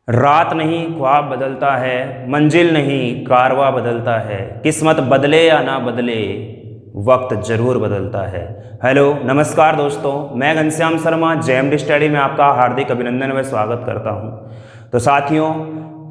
रात नहीं ख्वाब बदलता है, मंजिल नहीं कारवा बदलता है, किस्मत बदले या ना बदले वक्त जरूर बदलता है। हेलो नमस्कार दोस्तों, मैं घनश्याम शर्मा जेएमडी स्टडी में आपका हार्दिक अभिनंदन व स्वागत करता हूं। तो साथियों,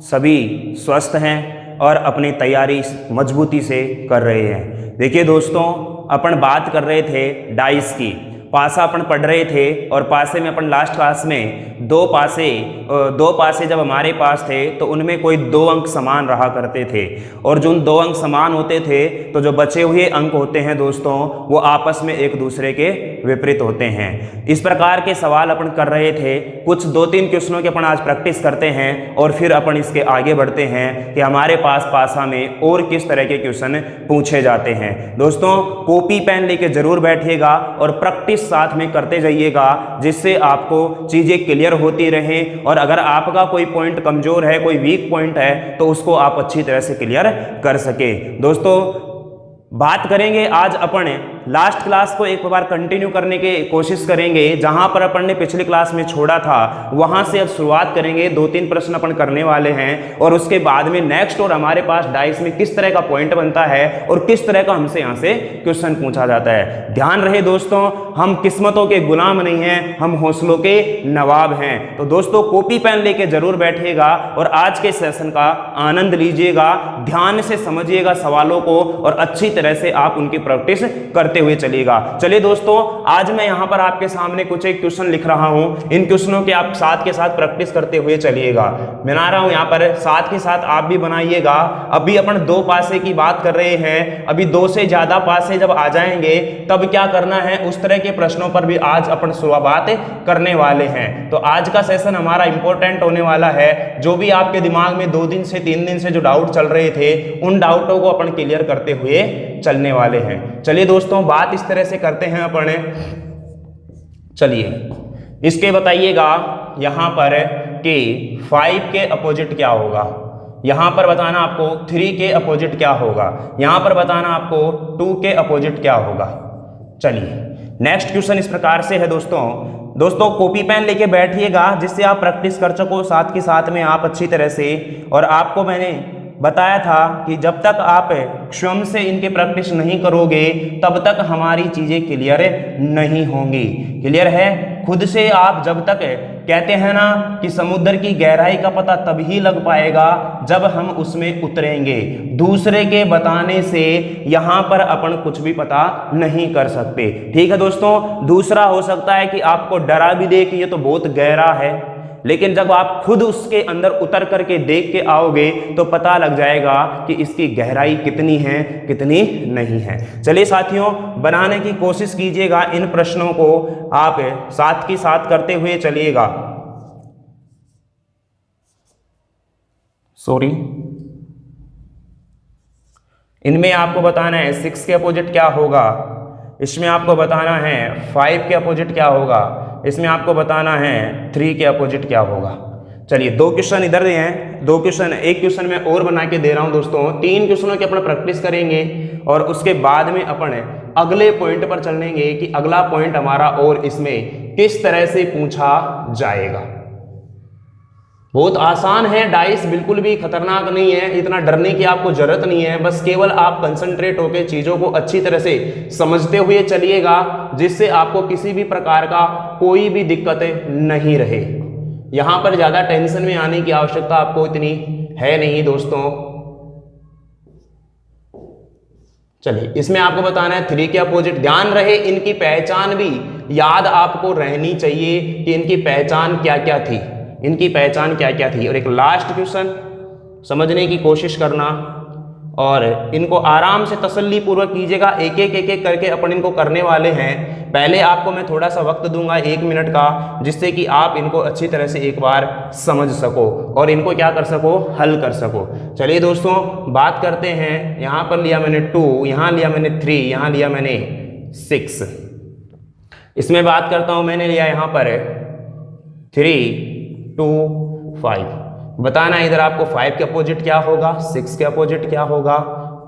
सभी स्वस्थ हैं और अपनी तैयारी मजबूती से कर रहे हैं। देखिए दोस्तों, अपन बात कर रहे थे डाइस की, पासा अपन पढ़ रहे थे और पासे में अपन लास्ट क्लास में दो पासे जब हमारे पास थे तो उनमें कोई 2 अंक समान रहा करते थे, और जो उन 2 अंक समान होते थे तो जो बचे हुए अंक होते हैं दोस्तों वो आपस में एक दूसरे के विपरीत होते हैं। इस प्रकार के सवाल अपन कर रहे थे। कुछ 2-3 क्वेश्चनों की अपन आज प्रैक्टिस करते हैं और फिर अपन इसके आगे बढ़ते हैं कि हमारे पास पासा में और किस तरह के क्वेश्चन पूछे जाते हैं। दोस्तों, कॉपी पेन लेके जरूर बैठिएगा और प्रैक्टिस साथ में करते जाइएगा, जिससे आपको चीजें क्लियर होती रहें, और अगर आपका कोई पॉइंट कमजोर है, कोई वीक पॉइंट है, तो उसको आप अच्छी तरह से क्लियर कर सके। दोस्तों, बात करेंगे आज अपन लास्ट क्लास को एक बार कंटिन्यू करने की कोशिश करेंगे। जहां पर अपन ने पिछली क्लास में छोड़ा था वहां से अब शुरुआत करेंगे। 2-3 प्रश्न अपन करने वाले हैं और उसके बाद में नेक्स्ट और हमारे पास डाइस में किस तरह का पॉइंट बनता है और किस तरह का हमसे यहां से क्वेश्चन पूछा जाता है। ध्यान रहे दोस्तों, हम किस्मतों के गुलाम नहीं हैं, हम हौसलों के नवाब हैं। तो दोस्तों, कॉपी पेन लेके जरूर बैठिएगा और आज के सेशन का आनंद लीजिएगा, ध्यान से समझिएगा सवालों को और अच्छी तरह से आप उनकी प्रैक्टिस करते हुए चलिएगा। चलिए दोस्तों, आज मैं यहां पर आपके सामने कुछ एक क्वेश्चन लिख रहा हूं। इन क्वेश्चनों के आप साथ के साथ प्रैक्टिस करते हुए चलिएगा। बना रहा हूं यहां पर, साथ के साथ आप भी बनाइएगा। अभी अपन 2 पासे की बात कर रहे हैं, अभी 2 से ज्यादा पासे जब आ जाएंगे तब क्या करना है, उस तरह के प्रश्नों पर भी आज अपन शुरुआत करने वाले हैं। तो आज का सेशन हमारा इंपॉर्टेंट होने वाला है। जो भी आपके दिमाग में 2 दिन से 3 दिन से जो डाउट चल रहे थे, उन डाउटों को अपन क्लियर करते हुए चलने वाले हैं। चलिए दोस्तों, बात इस तरह से करते हैं अपन। चलिए इसके बताइएगा यहां पर कि 5 के अपोजिट क्या होगा, यहां पर बताना आपको 3 के अपोजिट क्या होगा, यहां पर बताना आपको 2 के अपोजिट क्या होगा। चलिए नेक्स्ट क्वेश्चन इस प्रकार से है दोस्तों, कॉपी पेन लेके बैठिएगा जिससे आप प्रैक्टिस कर सको साथ के साथ में आप अच्छी तरह से। और आपको मैंने बताया था कि जब तक आप स्वयं से इनकी प्रैक्टिस नहीं करोगे तब तक हमारी चीजें क्लियर नहीं होंगी। क्लियर है? खुद से आप जब तक, कहते हैं ना कि समुद्र की गहराई का पता तभी लग पाएगा जब हम उसमें उतरेंगे। दूसरे के बताने से यहां पर अपन कुछ भी पता नहीं कर सकते। ठीक है दोस्तों। दूसरा हो सकता है कि आपको डरा भी दे कि ये तो बहुत गहरा है, लेकिन जब आप खुद उसके अंदर उतर करके देख के आओगे तो पता लग जाएगा कि इसकी गहराई कितनी है कितनी नहीं है। चलिए साथियों, बनाने की कोशिश कीजिएगा। इन प्रश्नों को आप साथ के साथ करते हुए चलिएगा। सॉरी, इनमें आपको बताना है 6 के अपोजिट क्या होगा, इसमें आपको बताना है 5 के अपोजिट क्या होगा, इसमें आपको बताना है 3 के अपोजिट क्या होगा। चलिए 2 क्वेश्चन इधर हैं, 2 क्वेश्चन, एक क्वेश्चन मैं और बना के दे रहा हूं दोस्तों। 3 क्वेश्चनों के अपन प्रैक्टिस करेंगे और उसके बाद में अपन अगले पॉइंट पर चलेंगे कि अगला पॉइंट हमारा और इसमें किस तरह से पूछा जाएगा। बहुत आसान है, डाइस बिल्कुल भी खतरनाक नहीं है, इतना डरने की आपको जरूरत नहीं है। बस केवल आप कंसंट्रेट होकर चीजों को अच्छी तरह से समझते हुए चलिएगा, जिससे आपको किसी भी प्रकार का कोई भी दिक्कत नहीं रहे। यहां पर ज्यादा टेंशन में आने की आवश्यकता आपको इतनी है नहीं दोस्तों। चलिए, इसमें आपको बताना है 3 के अपोजिट। ध्यान रहे, इनकी पहचान भी याद आपको रहनी चाहिए कि इनकी पहचान क्या क्या थी, इनकी पहचान क्या क्या थी। और एक लास्ट क्वेश्चन समझने की कोशिश करना और इनको आराम से तसल्ली पूर्वक कीजिएगा। एक एक करके अपन इनको करने वाले हैं। पहले आपको मैं थोड़ा सा वक्त दूंगा 1 मिनट का, जिससे कि आप इनको अच्छी तरह से एक बार समझ सको और इनको क्या कर सको, हल कर सको। चलिए दोस्तों, बात करते हैं। यहां पर लिया मैंने 2, यहां लिया मैंने 3, यहां लिया मैंने 6। इसमें बात करता हूं, मैंने लिया यहां पर 3, 2, 5। बताना इधर आपको 5 के अपोजिट क्या होगा, 6 के अपोजिट क्या होगा,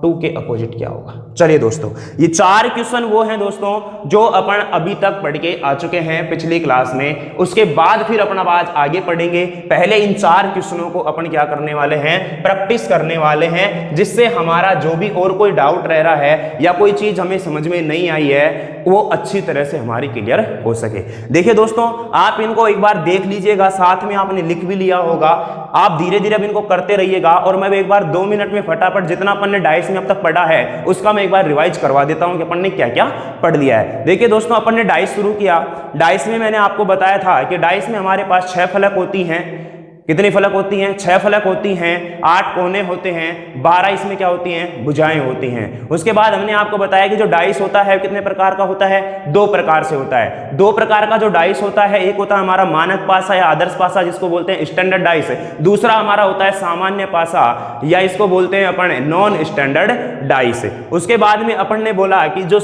2 के अपोजिट क्या होगा। चलिए दोस्तों, ये 4 क्वेश्चन वो हैं दोस्तों जो अपन अभी तक पढ़ के आ चुके हैं पिछली क्लास में। उसके बाद फिर अपन अब आज आगे पढ़ेंगे। पहले इन 4 क्वेश्चनों को अपन क्या करने वाले हैं, प्रैक्टिस करने वाले हैं, जिससे हमारा जो भी और कोई डाउट रह रहा है या कोई चीज हमें समझ में नहीं आई है वो अच्छी तरह से हमारी क्लियर हो सके। देखिए दोस्तों, आप इनको एक बार देख लीजिएगा, साथ में आपने लिख भी लिया होगा। आप धीरे धीरे अब इनको करते रहिएगा और मैं एक बार 2 मिनट में फटाफट जितना अपन ने डाइस में अब तक पढ़ा है उसका मैं एक बार रिवाइज करवा देता हूं कि अपन ने क्या क्या पढ़ लिया है। देखिए दोस्तों, अपन ने डाइस शुरू किया। डाइस में मैंने आपको बताया था कि डाइस में हमारे पास 6 फलक होती हैं। कितनी फलक होती हैं? 6 फलक होती हैं, 8 कोने होते हैं, 12 इसमें क्या होती हैं, भुजाएं होती हैं। उसके बाद हमने आपको बताया कि जो डाइस होता है कितने प्रकार का होता है, 2 प्रकार से होता है। 2 प्रकार का जो डाइस होता है, एक होता है हमारा मानक पासा या आदर्श पासा जिसको बोलते हैं स्टैंडर्ड डाइस, दूसरा हमारा होता है सामान्य पासा या इसको बोलते हैं अपन नॉन स्टैंडर्ड डाइस। उसके बाद में अपन ने बोला कि जो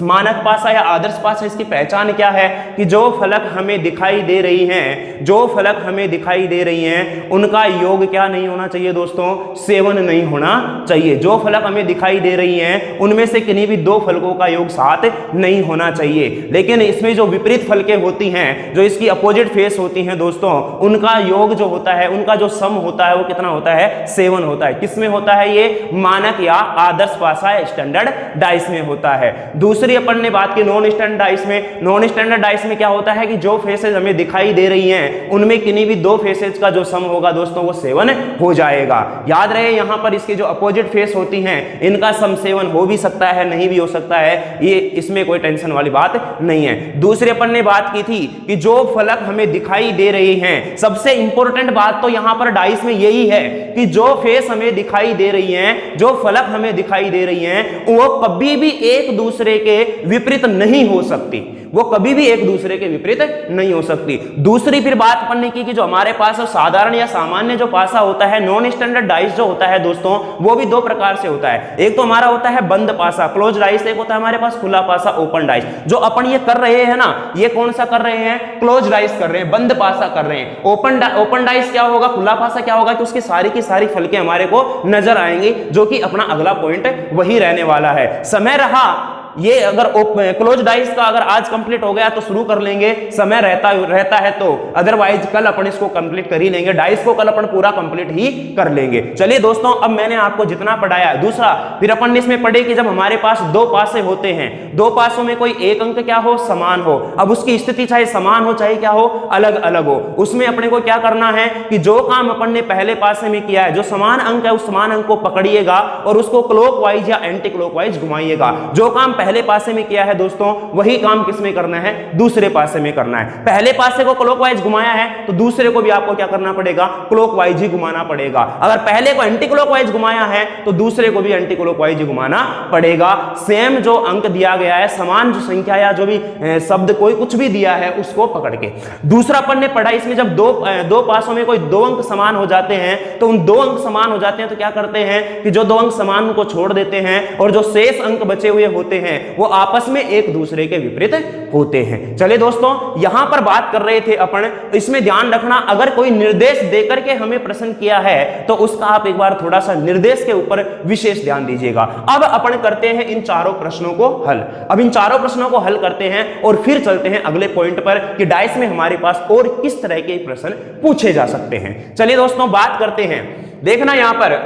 मानक पासा या आदर्श पासा, इसकी पहचान क्या है कि जो फलक हमें दिखाई दे रही हैं, जो फलक हमें दिखाई दे हैं उनका योग क्या नहीं होना चाहिए दोस्तों, 7 नहीं होना चाहिए। जो फलक हमें दिखाई दे रही हैं उनमें से किन्हीं भी 2 फलकों का योग 7 नहीं होना चाहिए। लेकिन इसमें जो विपरीत फलकें होती हैं, जो इसकी अपोजिट फेस होती हैं दोस्तों, उनका योग जो होता है, उनका जो सम होता है वो कितना होता है, 7 होता है। किसमें होता है ये? मानक या आदर्श पासा स्टैंडर्ड डाइस में होता है। दूसरी अपन ने बात की नॉन स्टैंडर्ड डाइस में। नॉन स्टैंडर्ड डाइस में क्या होता है कि जो फेसेज हमें दिखाई दे रही हैं उनमें किन्हीं भी 2 फेसेज का जो सम होगा दोस्तों वो 7 हो जाएगा। याद रहे यहां पर इसकी जो अपोजिट फेस होती हैं इनका सम 7 हो भी सकता है, नहीं भी हो सकता है, ये इसमें कोई टेंशन वाली बात नहीं है। दूसरे अपन ने बात की थी कि जो फलक हमें दिखाई दे रही हैं, सबसे इंपॉर्टेंट बात तो यहां पर डाइस में यही है कि जो फेस हमें दिखाई दे रही हैं, जो फलक हमें दिखाई दे रही हैं, वो कभी भी एक दूसरे के विपरीत नहीं हो सकती। वो कभी भी एक दूसरे के विपरीत नहीं हो सकती। दूसरी फिर बात अपन ने की कि जो हमारे पास साधारण या सामान्य जो पासा होता है, नॉन स्टैंडर्ड डाइस जो होता है दोस्तों, वो भी 2 प्रकार से होता है। एक तो हमारा होता है बंद पासा, क्लोज डाइस, एक होता है हमारे पास खुला पासा, ओपन डाइस। जो अपन ये कर रहे हैं ना, ये कौन सा कर रहे हैं? क्लोज डाइस कर रहे हैं, बंद पासा कर रहे हैं। ओपन डाइस क्या होगा, खुला पासा क्या होगा कि उसकी सारी की सारी फलकें हमारे को नजर आएंगी, जो कि अपना अगला पॉइंट वही रहने वाला है। समय रहा ये अगर क्लोज डाइस का अगर आज कंप्लीट हो गया तो शुरू कर लेंगे, समय रहता है तो, अदरवाइज कल अपन इसको कंप्लीट कर ही लेंगे। डाइस को कल अपन पूरा कंप्लीट ही कर लेंगे। चलिए दोस्तों, अब मैंने आपको जितना पढ़ाया, दूसरा फिर अपन इसमें पढ़े कि जब हमारे पास 2 पासे होते हैं, 2 पासों में कोई एक अंक क्या हो, समान हो। अब उसकी स्थिति चाहे समान हो चाहे क्या हो, अलग अलग हो, उसमें अपने को क्या करना है कि जो काम अपन ने पहले पासे में किया है, जो समान अंक है उस समान अंक को पकड़िएगा और उसको क्लॉकवाइज या एंटी क्लॉकवाइज घुमाइएगा। जो काम पहले पासे में किया है दोस्तों, वही काम किस में करना है, दूसरे पासे में करना है। पहले पासे को क्लॉकवाइज घुमाया है तो दूसरे को भी आपको क्या करना पड़ेगा, क्लॉकवाइज ही घुमाना पड़ेगा। अगर पहले को एंटी क्लॉकवाइज घुमाया है तो दूसरे को भी एंटी क्लॉकवाइज ही घुमाना पड़ेगा। सेम जो अंक दिया गया है, समान जो संख्या या जो भी शब्द कोई कुछ भी दिया है उसको पकड़ के। दूसरा अपन ने पढ़ा, इसमें जब दो पासों में कोई 2 अंक समान हो जाते हैं तो उन 2 अंक समान हो जाते हैं तो क्या करते हैं कि जो 2 अंक समान को छोड़ देते हैं और जो शेष अंक बचे हुए होते हैं वो आपस में एक दूसरे के विपरीत होते हैं। चलिए दोस्तों, यहां पर बात कर रहे थे अपन, इसमें ध्यान रखना अगर कोई निर्देश देकर के हमें प्रश्न किया है तो उसका आप एक बार थोड़ा सा निर्देश के ऊपर विशेष ध्यान दीजिएगा। अब अपन करते हैं इन चारों प्रश्नों को हल। अब इन चारों प्रश्नों को हल करते हैं और फिर चलते हैं अगले पॉइंट पर कि डाइस में हमारे पास और किस तरह के प्रश्न पूछे जा सकते हैं। चलिए दोस्तों, बात करते हैं। देखना यहां पर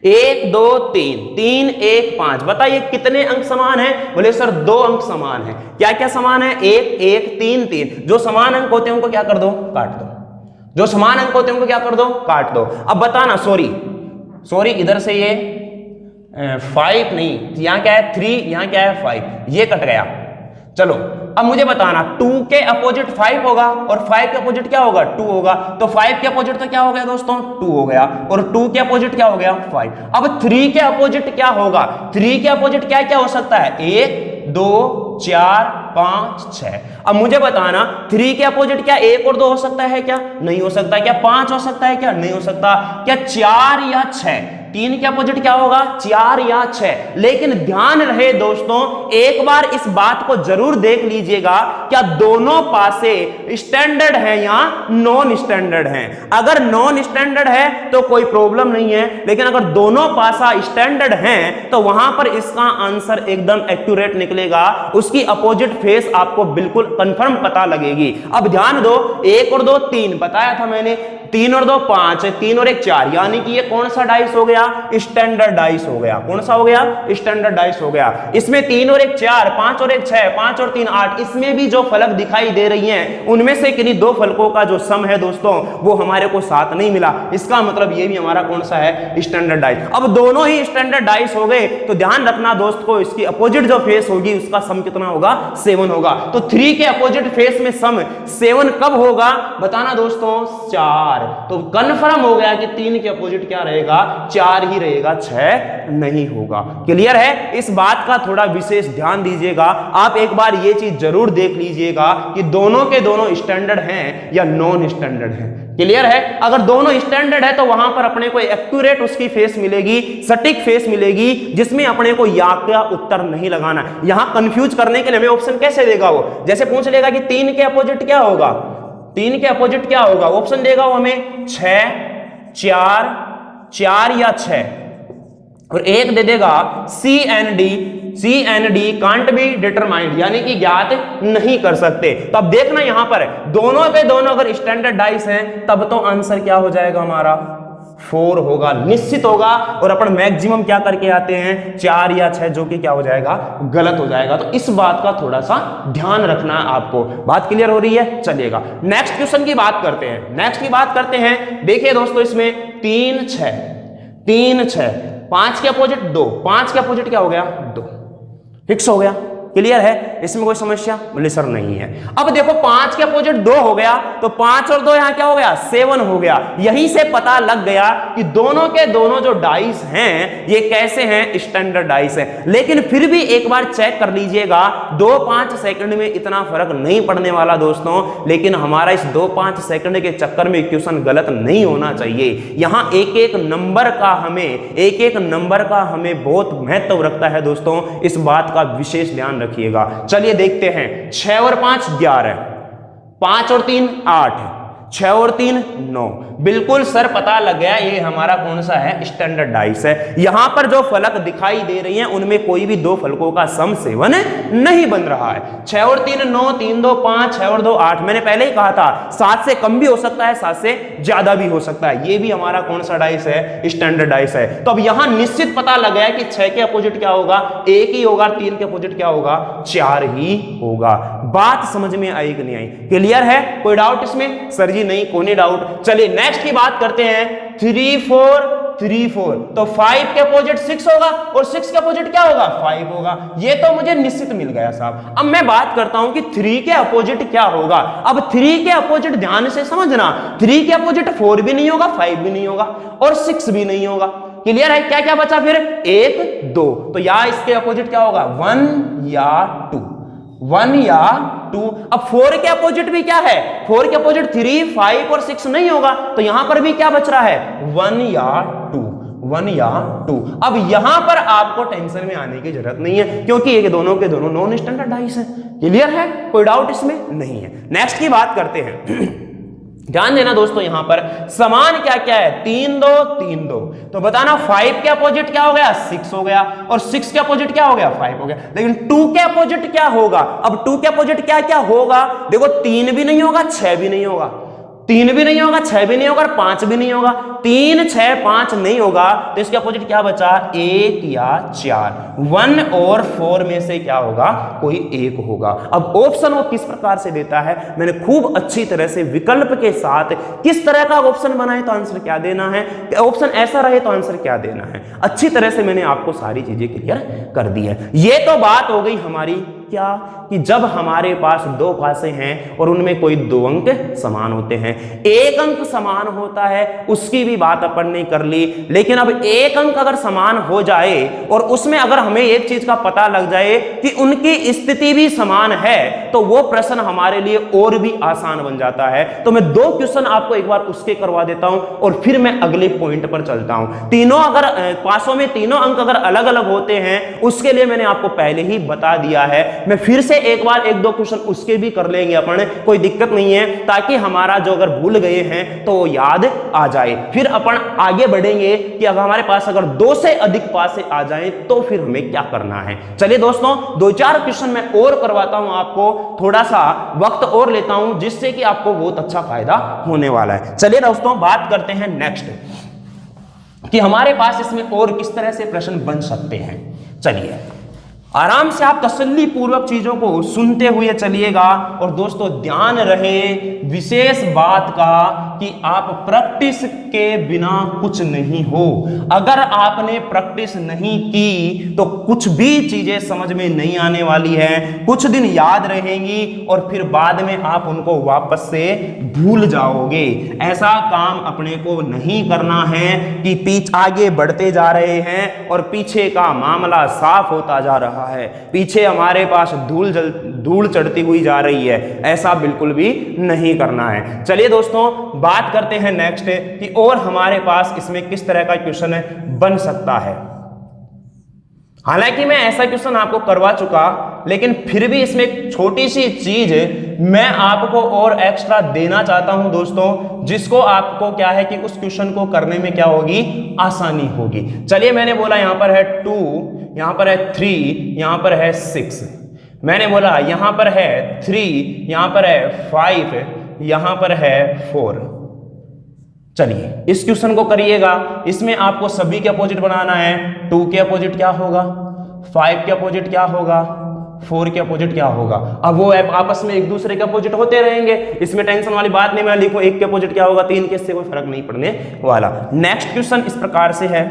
1 2 3 3 1 5, बताइए कितने अंक समान है? बोले सर 2 अंक समान है। क्या क्या समान है? 1 1 3 3। जो समान अंक होते हैं उनको क्या कर दो, काट दो। जो समान अंक होते हैं उनको क्या कर दो, काट दो। अब बताना, सॉरी इधर से ये 5 नहीं, यहां क्या है 3, यहां क्या है 5, ये कट गया। चलो अब मुझे बताना 2 के अपोजिट 5 होगा और 5 के अपोजिट क्या होगा, 2 होगा। तो 5 के अपोजिट तो क्या हो गया दोस्तों, 2 हो गया, और 2 के अपोजिट क्या हो गया, 5। अब 3 के अपोजिट क्या होगा, 3 के अपोजिट क्या क्या हो सकता है, 1 2 4 5 6। अब मुझे बताना 3 के अपोजिट क्या 1 और 2 हो सकता है क्या, नहीं हो सकता। क्या 5 हो सकता है क्या, नहीं हो सकता। क्या 4 या 6, 3 के अपोजिट क्या होगा 4 या 6। लेकिन ध्यान रहे दोस्तों, एक बार इस बात को जरूर देख लीजिएगा, क्या दोनों पासे स्टैंडर्ड है या नॉन स्टैंडर्ड है। अगर नॉन स्टैंडर्ड है तो कोई प्रॉब्लम नहीं है, लेकिन अगर दोनों पासा स्टैंडर्ड हैं तो वहां पर इसका आंसर एकदम एक्यूरेट निकलेगा, उसकी अपोजिट फेस आपको बिल्कुल कंफर्म पता लगेगी। अब ध्यान दो, 1 और 2 3 बताया था मैंने, 3 और 2 5, 3 और 1 4, यानी कि ये कौन सा डाइस हो गया स्टैंडर्ड डाइस हो गया। कौन सा हो गया स्टैंडर्ड डाइस हो गया। इसमें 3 और 1 4, 5 और 1 6, 5 और 3 8, इसमें भी जो फलक दिखाई दे रही हैं उनमें से किन्हीं 2 फलकों का जो सम है दोस्तों वो हमारे को साथ नहीं मिला। इसका मतलब ये भी हमारा कौन सा है स्टैंडर्ड डाइस। अब दोनों ही स्टैंडर्ड डाइस हो गए तो ध्यान रखना दोस्त को, इसकी अपोजिट जो फेस होगी उसका सम कितना होगा 7 होगा। तो 3 के अपोजिट फेस में सम 7 कब होगा बताना दोस्तों 4। तो कंफर्म हो गया कि 3 के अपोजिट क्या रहेगा 4 ही रहेगा, 6 नहीं होगा। क्लियर है। इस बात का थोड़ा विशेष ध्यान दीजिएगा, आप एक बार ये चीज जरूर देख लीजिएगा कि दोनों के दोनों स्टैंडर्ड हैं या नॉन स्टैंडर्ड हैं। क्लियर है। अगर दोनों स्टैंडर्ड है तो वहां पर अपने को एक्यूरेट उसकी फेस मिलेगी, सटीक फेस मिलेगी, जिसमें अपने को या का उत्तर नहीं लगाना। यहां कंफ्यूज करने के लिए हमें ऑप्शन कैसे देगा वो, जैसे पूछ लेगा कि 3 के अपोजिट क्या होगा, 3 के अपोजिट क्या होगा, ऑप्शन देगा वो हमें 6 4 4 या 6, और एक दे देगा C and D can't be determined, यानी कि ज्ञात नहीं कर सकते। तो अब देखना यहां पर दोनों पे दोनों अगर स्टैंडर्ड डाइस हैं तब तो आंसर क्या हो जाएगा हमारा 4 होगा, निश्चित होगा। और अपन मैक्सिमम क्या करके आते हैं 4 या 6, जो कि क्या हो जाएगा गलत हो जाएगा। तो इस बात का थोड़ा सा ध्यान रखना है आपको। बात क्लियर हो रही है। चलिएगा नेक्स्ट क्वेश्चन की बात करते हैं। नेक्स्ट की बात करते हैं। देखिए दोस्तों, इसमें 3 6 5 के अपोजिट 2, 5 के अपोजिट क्या हो गया 2, फिक्स हो गया। क्लियर है। इसमें कोई समस्या बोले सर नहीं है। अब देखो 5 के अपोजिट 2 हो गया, तो 5 और 2 यहां क्या हो गया 7 हो गया। यहीं से पता लग गया कि दोनों के दोनों जो डाइस हैं ये कैसे हैं स्टैंडर्ड डाइस हैं। लेकिन फिर भी एक बार चेक कर लीजिएगा, 2-5 सेकंड में इतना फर्क नहीं पड़ने वाला दोस्तों। लेकिन हमारा इस 2-5 सेकंड के चक्कर में क्वेश्चन गलत नहीं होना चाहिए। यहां एक एक नंबर का हमें बहुत महत्व रखता है दोस्तों। इस बात का विशेष ध्यान रखिएगा। चलिए देखते हैं। 6 और 5 11, 5 और 3 8, 6 और 3 9। बिल्कुल सर पता लग गया ये हमारा कौन सा है स्टैंडर्ड डाइस है। यहां पर जो फलक दिखाई दे रही हैं उनमें कोई भी 2 फलकों का सम 7 नहीं बन रहा है। 6 और 3 9, 3 2 5, 6 और 2 8। मैंने पहले ही कहा था 7 से कम भी हो सकता है, 7 से ज्यादा भी हो सकता है। ये भी हमारा कौन सा डाइस है स्टैंडर्ड डाइस है। तो अब यहां निश्चित पता लग गया कि 6 के अपोजिट क्या होगा 1 ही होगा, 3 के अपोजिट क्या होगा 4 ही होगा। बात समझ में आई कि नहीं आई? क्लियर है। कोई डाउट इसमें? सर जी नहीं, कोई डाउट। चलिए नेक्स्ट की बात करते हैं। 3 4 तो 5 के अपोजिट 6 होगा, और 6 के अपोजिट क्या होगा 5 होगा। ये तो मुझे निश्चित मिल गया साहब। अब मैं बात करता हूं कि 3 के अपोजिट क्या होगा। अब 3 के अपोजिट ध्यान से समझना, 3 के अपोजिट 4 भी नहीं होगा, 5 भी नहीं होगा, और 6 भी नहीं होगा। क्लियर है। क्या क्या बचा फिर 1 2। तो या इसके अपोजिट क्या होगा 1 या 2, 1 या 2। अब 4 के अपोजिट भी क्या है 4 के अपोजिट 3 5 और 6 नहीं होगा, तो यहां पर भी क्या बच रहा है 1 या 2, 1 या 2। अब यहां पर आपको टेंशन में आने की जरूरत नहीं है, क्योंकि ये दोनों के दोनों नॉन स्टैंडर्ड डाइस हैं। क्लियर है। कोई डाउट इसमें नहीं है। नेक्स्ट की बात करते हैं। ध्यान देना दोस्तों, यहां पर समान क्या क्या है 3 2 3 2। तो बताना 5 के अपोजिट क्या हो गया 6 हो गया, और 6 के अपोजिट क्या हो गया 5 हो गया। लेकिन 2 के अपोजिट क्या होगा। अब 2 के अपोजिट क्या क्या होगा, देखो 3 भी नहीं होगा, 6 भी नहीं होगा, 3 भी नहीं होगा, 6 भी नहीं होगा, और 5 भी नहीं होगा। 3 6 5 नहीं होगा, तो इसके अपोजिट क्या बचा 1 या 4। 1 और 4 में से क्या होगा कोई एक होगा। अब ऑप्शन वो किस प्रकार से देता है, मैंने खूब अच्छी तरह से विकल्प के साथ किस तरह का ऑप्शन बनाए तो आंसर क्या देना है, ऑप्शन ऐसा रहे तो आंसर क्या देना है, अच्छी तरह से मैंने आपको सारी चीजें क्लियर कर दी है। ये तो बात हो गई हमारी क्या कि जब हमारे पास दो पासे हैं और उनमें कोई दो अंक समान होते हैं, एक अंक समान होता है उसकी भी बात अपन ने कर ली, लेकिन अब एक अंक अगर समान हो जाए और उसमें अगर हमें एक चीज का पता लग जाए कि उनकी स्थिति भी समान है तो वो प्रश्न हमारे लिए और भी आसान बन जाता है। तो मैं दो क्वेश्चन आपको एक बार उसके करवा देता हूं और फिर मैं अगले पॉइंट पर चलता हूं। तीनों अगर पासों में तीनों अंक अगर अलग अलग होते हैं उसके लिए मैंने आपको पहले ही बता दिया है, मैं फिर से एक बार एक दो क्वेश्चन उसके भी कर लेंगे अपन, कोई दिक्कत नहीं है, ताकि हमारा जो अगर भूल गए हैं तो याद आ जाए। फिर अपन आगे बढ़ेंगे कि अगर हमारे पास अगर दो से अधिक पासे आ जाए तो फिर हमें क्या करना है। चलिए दोस्तों, दो चार क्वेश्चन मैं और करवाता हूं आपको, थोड़ा सा वक्त और लेता हूं जिससे कि आपको बहुत अच्छा फायदा होने वाला है। चलिए दोस्तों, बात करते हैं नेक्स्ट कि हमारे पास इसमें और किस तरह से प्रश्न बन सकते हैं। चलिए आराम से आप तसल्ली पूर्वक चीजों को सुनते हुए चलिएगा और दोस्तों ध्यान रहे विशेष बात का कि आप प्रैक्टिस के बिना कुछ नहीं हो। अगर आपने प्रैक्टिस नहीं की तो कुछ भी चीजें समझ में नहीं आने वाली है, कुछ दिन याद रहेंगी और फिर बाद में आप उनको वापस से भूल जाओगे। ऐसा काम अपने को नहीं करना है कि आगे बढ़ते जा रहे हैं और पीछे का मामला साफ होता जा रहा है, पीछे हमारे पास धूल चढ़ती हुई जा रही है, ऐसा बिल्कुल भी नहीं करना है। चलिए दोस्तों, बात करते हैं नेक्स्ट कि और हमारे पास इसमें किस तरह का क्वेश्चन बन सकता है। हालांकि मैं ऐसा क्वेश्चन आपको करवा चुका, लेकिन फिर भी इसमें एक छोटी सी चीज मैं आपको और एक्स्ट्रा देना चाहता हूं दोस्तों, जिसको आपको क्या है कि उस क्वेश्चन को करने में क्या होगी, आसानी होगी। चलिए, मैंने बोला यहां पर है 2, यहां पर है 3, यहां पर है 6, मैंने बोला यहां पर है 3, यहां पर है 5, यहां पर है 4। चलिए इस क्वेश्चन को करिएगा। इसमें आपको सभी के अपोजिट बनाना है। 2 के अपोजिट क्या होगा, 5 के अपोजिट क्या होगा, 4 के अपोजिट क्या होगा। अब वो आपस में एक दूसरे के अपोजिट होते रहेंगे, इसमें टेंशन वाली बात नहीं। मैं लिखूं 1 के अपोजिट क्या होगा, 3 के, इससे कोई फर्क नहीं पड़ने वाला। नेक्स्ट क्वेश्चन इस प्रकार से है,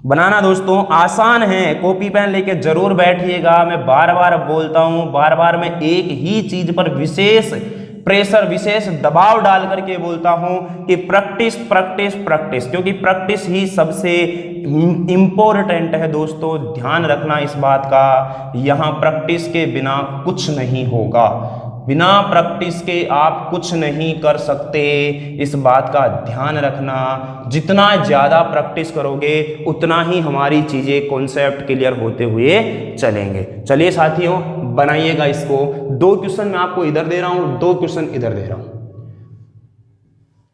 बनाना दोस्तों आसान है, कॉपी पेन लेके जरूर बैठिएगा। मैं बार बार बोलता हूं, बार बार मैं एक ही चीज पर विशेष प्रेशर, विशेष दबाव डाल करके बोलता हूं कि प्रैक्टिस प्रैक्टिस प्रैक्टिस, क्योंकि प्रैक्टिस ही सबसे इंपॉर्टेंट है दोस्तों। ध्यान रखना इस बात का, यहां प्रैक्टिस के बिना कुछ नहीं होगा, बिना प्रैक्टिस के आप कुछ नहीं कर सकते, इस बात का ध्यान रखना। जितना ज़्यादा प्रैक्टिस करोगे उतना ही हमारी चीज़ें कॉन्सेप्ट क्लियर होते हुए चलेंगे। चलिए साथियों, बनाइएगा इसको। 2 क्वेश्चन मैं आपको इधर दे रहा हूं, 2 क्वेश्चन इधर दे रहा हूं।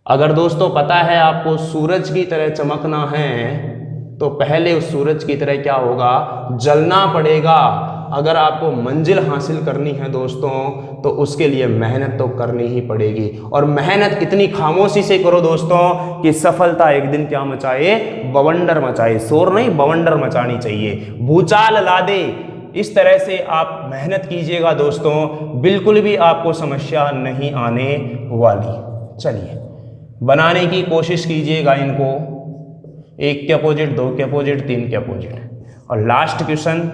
अगर दोस्तों पता है आपको सूरज की तरह चमकना है तो पहले उस सूरज की तरह क्या होगा, जलना पड़ेगा। अगर आपको मंजिल हासिल करनी है दोस्तों तो उसके लिए मेहनत तो करनी ही पड़ेगी, और मेहनत इतनी खामोशी से करो दोस्तों कि सफलता एक दिन क्या मचाए, बवंडर मचाए। शोर नहीं, बवंडर मचानी चाहिए, भूचाल ला दे। इस तरह से आप मेहनत कीजिएगा दोस्तों, बिल्कुल भी आपको समस्या नहीं आने वाली। चलिए बनाने की कोशिश कीजिएगा इनको, 1 के अपोजिट, 2 के अपोजिट, 3 के अपोजिट। और लास्ट क्वेश्चन,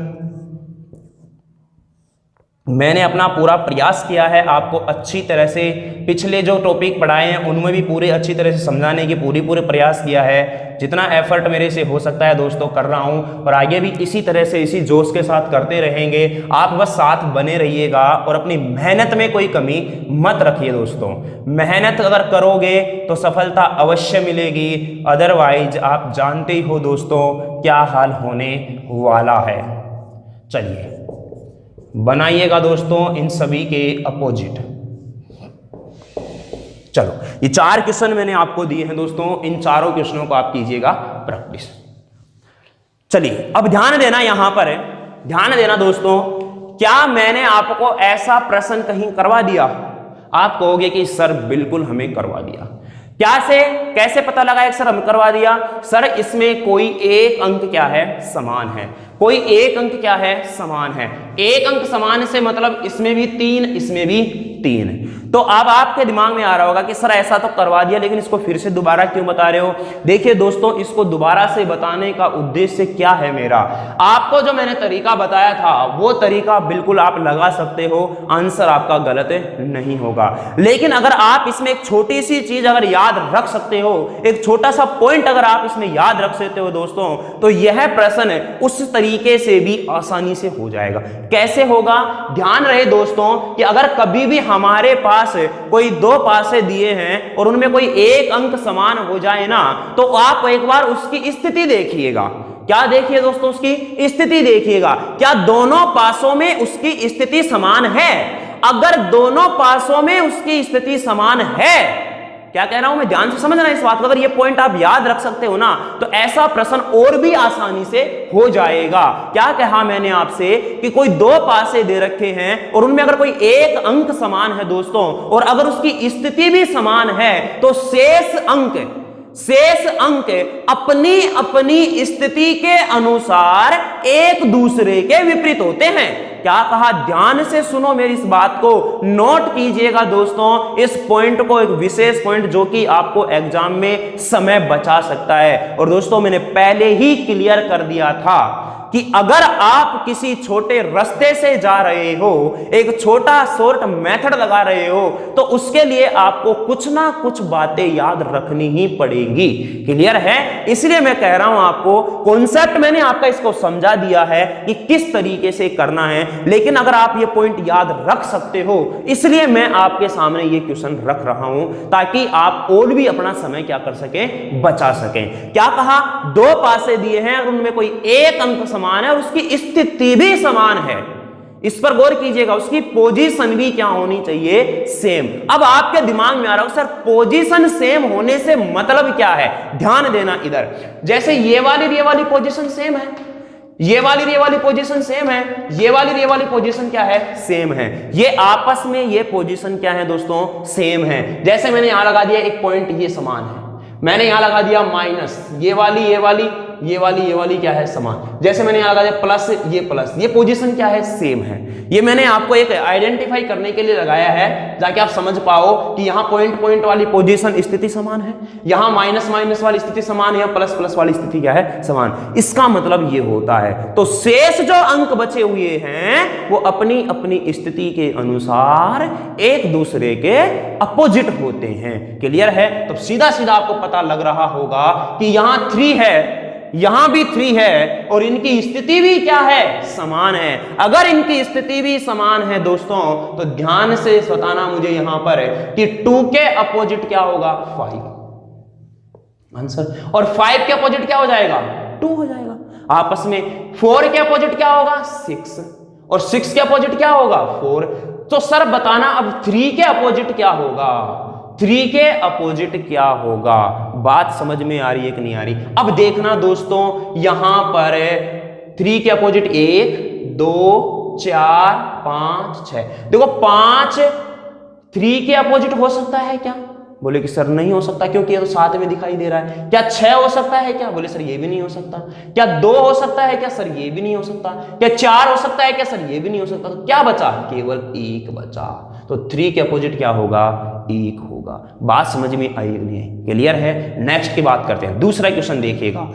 मैंने अपना पूरा प्रयास किया है आपको अच्छी तरह से, पिछले जो टॉपिक पढ़ाए हैं उनमें भी पूरे अच्छी तरह से समझाने की पूरे प्रयास किया है। जितना एफर्ट मेरे से हो सकता है दोस्तों कर रहा हूं, और आगे भी इसी तरह से इसी जोश के साथ करते रहेंगे। आप बस साथ बने रहिएगा और अपनी मेहनत में कोई कमी मत रखिए दोस्तों। मेहनत अगर करोगे तो सफलता अवश्य मिलेगी, अदरवाइज आप जानते ही हो दोस्तों क्या हाल होने वाला है। चलिए बनाइएगा दोस्तों इन सभी के अपोजिट। चलो, ये 4 क्वेश्चन मैंने आपको दिए हैं दोस्तों, इन चारों क्वेश्चनों को आप कीजिएगा प्रैक्टिस। चलिए अब ध्यान देना, यहां पर है ध्यान देना दोस्तों। क्या मैंने आपको ऐसा प्रश्न कहीं करवा दिया? आप कहोगे कि सर बिल्कुल हमें करवा दिया। कैसे पता लगा एक सर हम करवा दिया? सर इसमें कोई एक अंक क्या है, समान है। कोई एक अंक क्या है, समान है। एक अंक समान से मतलब इसमें भी 3, इसमें भी 3। तो अब आपके दिमाग में आ रहा होगा कि सर ऐसा तो करवा दिया, लेकिन इसको फिर से दोबारा क्यों बता रहे हो? देखिए दोस्तों, इसको दोबारा से बताने का उद्देश्य क्या है मेरा, आपको जो मैंने तरीका बताया था वो तरीका बिल्कुल आप लगा सकते हो, आंसर आपका गलत नहीं होगा। लेकिन अगर आप इसमें एक छोटी सी चीज अगर याद रख सकते हो, एक छोटा सा पॉइंट अगर आप इसमें याद रख सकते हो दोस्तों, तो यह प्रश्न उस तरीके से भी आसानी से हो जाएगा। कैसे होगा? ध्यान रहे दोस्तों कि अगर कभी भी हमारे पास कोई दो पासे दिए हैं और उनमें कोई एक अंक समान हो जाए ना, तो आप एक बार उसकी स्थिति देखिएगा। क्या देखिए दोस्तों? उसकी स्थिति देखिएगा, क्या दोनों पासों में उसकी स्थिति समान है? अगर दोनों पासों में उसकी स्थिति समान है, क्या कह रहा हूं मैं, ध्यान से समझना इस बात को, अगर ये पॉइंट आप याद रख सकते हो ना, तो ऐसा प्रश्न और भी आसानी से हो जाएगा। क्या कहा मैंने आपसे कि कोई दो पासे दे रखे हैं और उनमें अगर कोई एक अंक समान है दोस्तों, और अगर उसकी स्थिति भी समान है, तो शेष अंक अपनी अपनी स्थिति के अनुसार एक दूसरे के विपरीत होते हैं। क्या कहा? ध्यान से सुनो, मेरी इस बात को नोट कीजिएगा दोस्तों, इस पॉइंट को, एक विशेष पॉइंट जो कि आपको एग्जाम में समय बचा सकता है। और दोस्तों मैंने पहले ही क्लियर कर दिया था कि अगर आप किसी छोटे रास्ते से जा रहे हो, एक छोटा शॉर्ट मेथड लगा रहे हो, तो उसके लिए आपको कुछ ना कुछ बातें याद रखनी ही पड़ेगी। क्लियर है? इसलिए मैं कह रहा हूं आपको, कॉन्सेप्ट मैंने आपका इसको समझा दिया है कि किस तरीके से करना है, लेकिन अगर आप ये पॉइंट याद रख सकते हो, इसलिए मैं आपके सामने ये क्वेश्चन रख रहा हूं, ताकि आप और भी अपना समय क्या कर सके, बचा सकें। क्या कहा? दो पासे दिए हैं और उनमें कोई एक अंक समान है और उसकी स्थिति भी समान है। इस पर गौर कीजिएगा, उसकी पोजीशन भी क्या होनी चाहिए, सेम। अब आपके दिमाग में आ रहा हो सर पोजीशन सेम होने से मतलब क्या है? ध्यान देना इधर, जैसे ये वाली पोजीशन सेम है, ये वाली पोजीशन सेम है, ये वाली पोजीशन क्या है, सेम है। ये आपस में ये पोजीशन क्या है दोस्तों, सेम है। जैसे मैंने यहां लगा दिया एक पॉइंट, ये समान है, मैंने यहां लगा दिया माइनस, ये वाली क्या है, समान। जैसे मैंने यहां लगा दिया प्लस, ये पोजीशन क्या है, सेम है। ये मैंने आपको एक आइडेंटिफाई करने के लिए लगाया है, ताकि आप समझ पाओ कि यहां पॉइंट वाली पोजीशन स्थिति समान है, यहां माइनस वाली स्थिति समान है, प्लस वाली स्थिति क्या है, समान। इसका मतलब ये होता है, तो शेष जो अंक बचे हुए हैं वो अपनी अपनी स्थिति के अनुसार एक दूसरे के अपोजिट होते हैं। क्लियर है? तो सीधा आपको पता लग रहा होगा कि यहां 3 है, यहां भी 3 है, और इनकी स्थिति भी क्या है, समान है। अगर इनकी स्थिति भी समान है दोस्तों, तो ध्यान से बताना मुझे यहां पर कि 2 के अपोजिट क्या होगा, 5 आंसर, और 5 के अपोजिट क्या हो जाएगा, 2 हो जाएगा। आपस में 4 के अपोजिट क्या होगा, 6, और 6 के अपोजिट क्या होगा, 4। तो सर बताना अब 3 के अपोजिट क्या होगा, 3 के अपोजिट क्या होगा? बात समझ में आ रही है कि नहीं आ रही? अब देखना दोस्तों, यहां पर 3 के अपोजिट 1, 2, 4, 5, 6। देखो 5 3 के अपोजिट हो सकता है क्या? बोले कि सर नहीं हो सकता, क्योंकि ये तो साथ में दिखाई दे रहा है। क्या 6 हो सकता है क्या? बोले सर ये भी नहीं हो सकता। क्या 2 हो सकता है क्या? सर ये भी नहीं हो सकता। क्या 4 हो सकता है क्या? सर ये भी नहीं हो सकता। तो क्या बचा? केवल 1 बचा। तो 3 के अपोजिट क्या होगा, 1 होगा। बात समझ में आई नहीं है? क्लियर है? नेक्स्ट की बात करते हैं, दूसरा क्वेश्चन देखिएगा।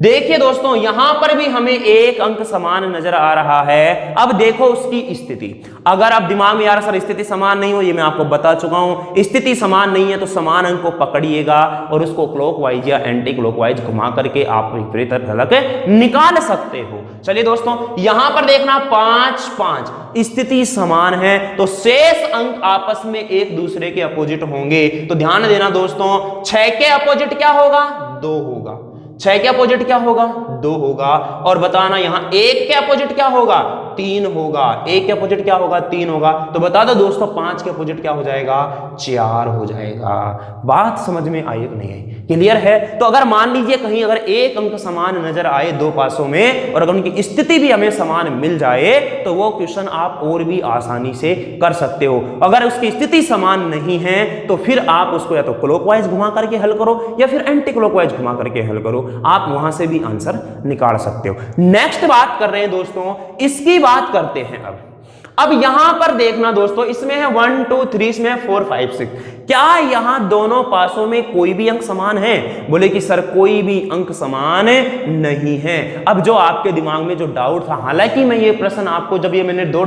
देखिए दोस्तों, यहां पर भी हमें एक अंक समान नजर आ रहा है। अब देखो उसकी स्थिति, अगर आप दिमाग में यार सर स्थिति समान नहीं हो, ये मैं आपको बता चुका हूं, स्थिति समान नहीं है तो समान अंक को पकड़िएगा और उसको क्लॉकवाइज या एंटी क्लॉकवाइज घुमा करके आप विपरीत फलक निकाल सकते हो। चलिए दोस्तों, यहां पर देखना 5 5 स्थिति समान है, तो शेष अंक आपस में एक दूसरे के अपोजिट होंगे। तो ध्यान देना दोस्तों, 6 के अपोजिट क्या होगा, 2 होगा। 6 के अपोजिट क्या होगा, 2 होगा। और बताना यहां 1 के अपोजिट क्या होगा, 3 होगा। 1 के अपोजिट क्या होगा, 3 होगा। तो बता दो दोस्तों 5 के अपोजिट क्या हो जाएगा, 4 हो जाएगा। बात समझ में आई कि नहीं आई? क्लियर है? तो अगर मान लीजिए कहीं अगर एक अंक समान नजर आए दो पासों में और अगर उनकी स्थिति भी हमें समान मिल जाए, तो वो क्वेश्चन आप और भी आसानी से कर सकते हो। अगर उसकी स्थिति समान नहीं है तो फिर आप उसको या तो क्लॉकवाइज घुमा करके हल करो या फिर एंटी क्लॉकवाइज घुमा करके हल करो, आप वहां से भी आंसर निकाल सकते हो। नेक्स्ट बात कर रहे हैं दोस्तों, इसकी बात करते हैं। अब यहां पर देखना दोस्तों, इसमें है 1 2 3, इसमें है 4 5 6। क्या यहां दोनों पासों में कोई भी अंक समान है? बोले कि सर कोई भी अंक समान नहीं है। अब जो आपके दिमाग में जो डाउट था, हालांकि मैं ये प्रश्न आपको जब ये मैंने दो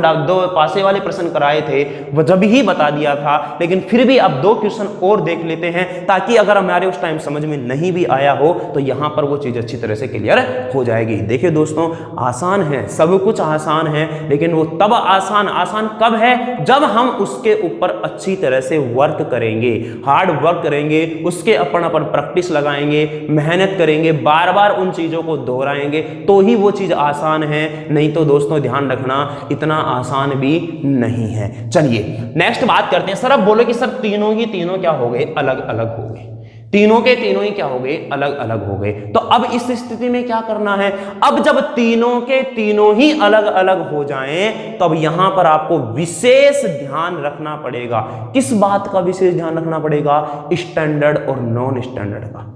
पासे वाले प्रश्न कराए थे वो जब ही बता दिया था, लेकिन फिर भी अब 2 क्वेश्चन और देख लेते हैं ताकि अगर हमारे उस टाइम समझ में नहीं भी आया हो तो यहां पर वो चीज अच्छी तरह से क्लियर हो जाएगी। देखिए दोस्तों, आसान है, सब कुछ आसान है, लेकिन वो तब आसान कब है? जब हम उसके ऊपर अच्छी तरह से वर्क करेंगे, हार्ड वर्क करेंगे, उसके अपन प्रैक्टिस लगाएंगे, मेहनत करेंगे, बार बार उन चीजों को दोहराएंगे, तो ही वो चीज आसान है। नहीं तो दोस्तों ध्यान रखना इतना आसान भी नहीं है। चलिए नेक्स्ट बात करते हैं। सर अब बोलो कि सर तीनों ही तीनों क्या हो गए? अलग अलग हो गए। तीनों के तीनों ही क्या हो गए? अलग अलग हो गए। तो अब इस स्थिति में क्या करना है? अब जब तीनों के तीनों ही अलग अलग हो जाएं तो अब यहां पर आपको विशेष ध्यान रखना पड़ेगा। किस बात का विशेष ध्यान रखना पड़ेगा? स्टैंडर्ड और नॉन स्टैंडर्ड का।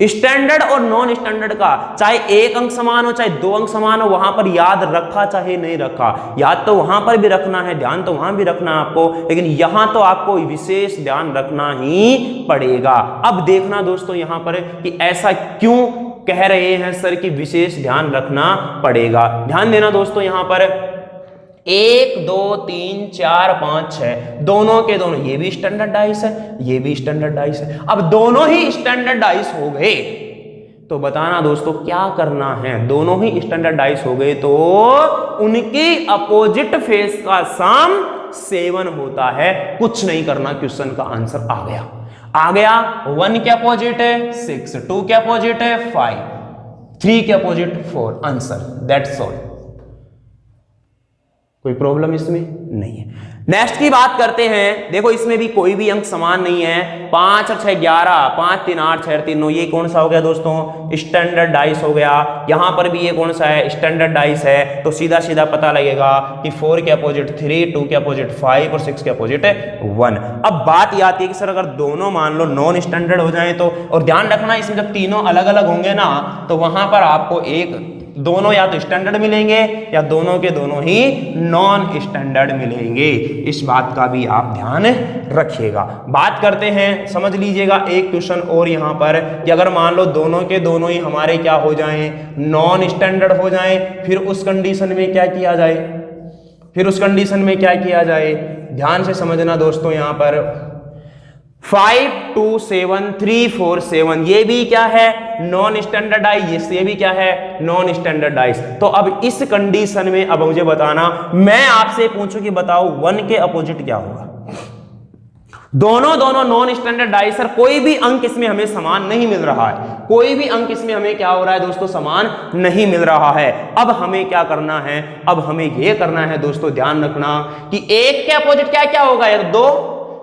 स्टैंडर्ड और नॉन स्टैंडर्ड का, चाहे 1 अंक समान हो चाहे 2 अंक समान हो, वहां पर याद रखा चाहे नहीं रखा, याद तो वहां पर भी रखना है, ध्यान तो वहां भी रखना है आपको, लेकिन यहां तो आपको विशेष ध्यान रखना ही पड़ेगा। अब देखना दोस्तों यहां पर कि ऐसा क्यों कह रहे हैं सर कि विशेष ध्यान रखना पड़ेगा। ध्यान देना दोस्तों, यहां पर 1 2 3 4 5 6 दोनों के दोनों, ये भी स्टैंडर्ड डाइस है, ये भी स्टैंडर्ड डाइस है। अब दोनों ही स्टैंडर्ड डाइस हो गए तो बताना दोस्तों क्या करना है? दोनों ही स्टैंडर्ड डाइस हो गए तो उनकी अपोजिट फेस का सम 7 होता है। कुछ नहीं करना, क्वेश्चन का आंसर आ गया। 1 के अपोजिट है 6, 2 के अपोजिट है 5, 3 के अपोजिट 4, आंसर, दैट्स ऑल। कोई प्रॉब्लम इसमें नहीं है। नेक्स्ट की बात करते हैं। देखो इसमें भी कोई भी अंक समान नहीं है। 5 और 6 11, 5 3 8 6 3 9, ये कौन सा हो गया दोस्तों? स्टैंडर्ड डाइस हो गया। यहां पर भी ये कौन सा है? स्टैंडर्ड डाइस है। तो सीधा सीधा पता लगेगा कि 4 के अपोजिट 3, 2 के अपोजिट 5 और 6 के अपोजिट 1। अब बात ये आती है कि सर अगर दोनों मान लो नॉन स्टैंडर्ड हो जाए तो, और ध्यान रखना इसमें जब तीनों अलग अलग होंगे ना तो वहां पर आपको दोनों या तो स्टैंडर्ड मिलेंगे या दोनों के दोनों ही नॉन स्टैंडर्ड मिलेंगे। इस बात का भी आप ध्यान रखिएगा। बात करते हैं, समझ लीजिएगा एक क्वेश्चन और यहां पर कि अगर मान लो दोनों के दोनों ही हमारे क्या हो जाएं? नॉन स्टैंडर्ड हो जाएं, फिर उस कंडीशन में क्या किया जाए? ध्यान से समझना दोस्तों, यहां पर 5 2 7 3 4 7, ये भी क्या है? Non standard dice. ये भी क्या है? Non standard dice. तो अब इस कंडीशन में अब मुझे बताना, मैं आपसे पूछूं कि बताओ 1 के अपोजिट क्या होगा? दोनों नॉन स्टैंडर्ड डाइस, सर कोई भी अंक इसमें हमें समान नहीं मिल रहा है। कोई भी अंक इसमें हमें क्या हो रहा है दोस्तों? समान नहीं मिल रहा है। अब हमें क्या करना है? अब हमें यह करना है दोस्तों, ध्यान रखना कि 1 के अपोजिट क्या होगा? या 2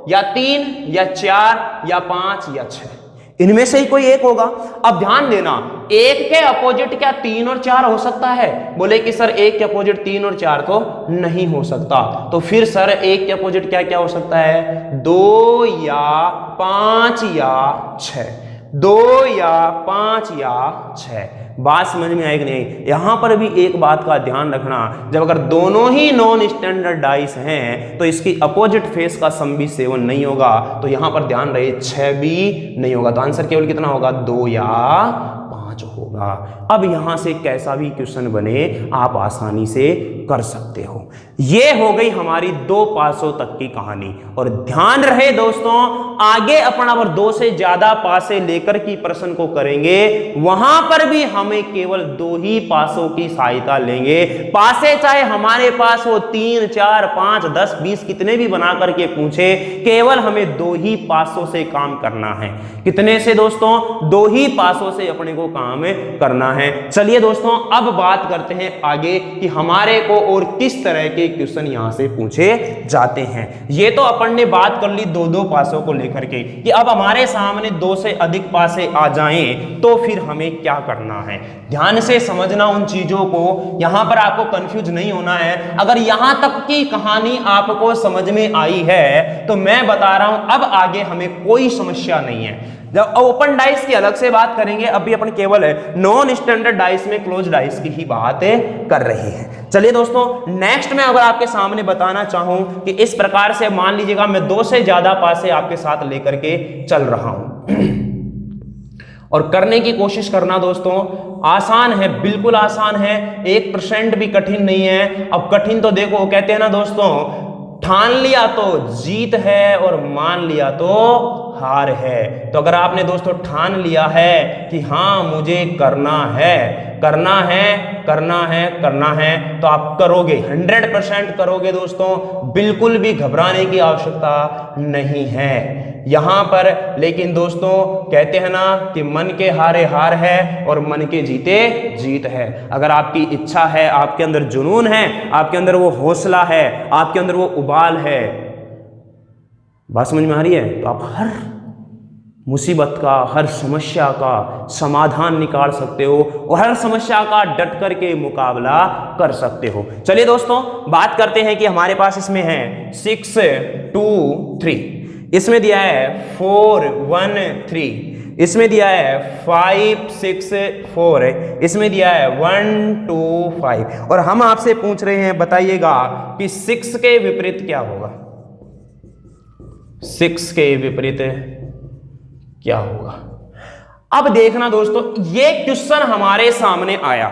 या 3 या 4 या 5 या 6, इनमें से ही कोई एक होगा। अब ध्यान देना, 1 के अपोजिट क्या 3 और 4 हो सकता है? बोले कि सर 1 के अपोजिट 3 और 4 तो नहीं हो सकता। तो फिर सर 1 के अपोजिट क्या हो सकता है? 2 या 5 या 6, 2 या 5 या 6। बात समझ में आएगी नहीं? यहां पर भी एक बात का ध्यान रखना, जब अगर दोनों ही नॉन स्टैंडर्ड डाइस हैं तो इसकी अपोजिट फेस का सम भी 7 नहीं होगा। तो यहां पर ध्यान रहे 6 भी नहीं होगा। तो आंसर केवल कितना होगा? 2 या 5 होगा। अब यहां से कैसा भी क्वेश्चन बने आप आसानी से कर सकते हो। यह हो गई हमारी 2 पासों तक की कहानी। और ध्यान रहे दोस्तों, आगे अपन अगर 2 से ज्यादा पासे लेकर की प्रश्न को करेंगे, वहां पर भी हमें केवल 2 ही पासों की सहायता लेंगे। पासे चाहे हमारे पास हो 3 4 5 10 20 कितने भी बना करके पूछे, केवल हमें 2 ही पासों से काम करना है। कितने से दोस्तों? 2 ही पासों से अपने को काम करना है। चलिए दोस्तों, अब बात करते हैं आगे कि हमारे को और किस तरह के क्वेश्चन यहां से पूछे जाते हैं। ये तो अपन ने बात कर ली 2 पासों को लेकर के कि अब हमारे सामने 2 से अधिक पासे आ जाएं तो फिर हमें क्या करना है। ध्यान से समझना उन चीजों को, यहां पर आपको कंफ्यूज नहीं होना है। अगर यहां तक की कहानी आपको समझ में आई है तो मैं बता रहा हूं अब आगे हमें कोई समस्या नहीं है। जब ओपन डाइस की अलग से बात करेंगे, अभी अपन केवल नॉन स्टैंडर्ड डाइस में क्लोज डाइस की ही बात कर रहे हैं। चलिए दोस्तों, नेक्स्ट में अगर आपके सामने बताना चाहूं कि इस प्रकार से मान लीजिएगा मैं 2 से ज्यादा पासे आपके साथ लेकर के चल रहा हूं और करने की कोशिश करना दोस्तों आसान है, बिल्कुल आसान है, 1% भी कठिन नहीं है। अब कठिन तो देखो, कहते हैं ना दोस्तों, ठान लिया तो जीत है और मान लिया तो हार है। तो अगर आपने दोस्तों ठान लिया है कि हाँ मुझे करना है, करना है, करना है, करना है, तो आप करोगे, 100% करोगे दोस्तों, बिल्कुल भी घबराने की आवश्यकता नहीं है यहां पर। लेकिन दोस्तों कहते हैं ना कि मन के हारे हार है और मन के जीते जीत है। अगर आपकी इच्छा है, आपके अंदर जुनून है, आपके अंदर वो हौसला है, आपके अंदर वो उबाल है, बात समझ में आ रही है, तो आप हर मुसीबत का, हर समस्या का समाधान निकाल सकते हो और हर समस्या का डट करके मुकाबला कर सकते हो। चलिए दोस्तों, बात करते हैं कि हमारे पास इसमें है 6 2 3, इसमें दिया है 4 1 3, इसमें दिया है 5 6 4, इसमें दिया है 1 2 5, और हम आपसे पूछ रहे हैं बताइएगा कि 6 के विपरीत क्या होगा। 6 के विपरीत क्या होगा। अब देखना दोस्तों, ये क्वेश्चन हमारे सामने आया,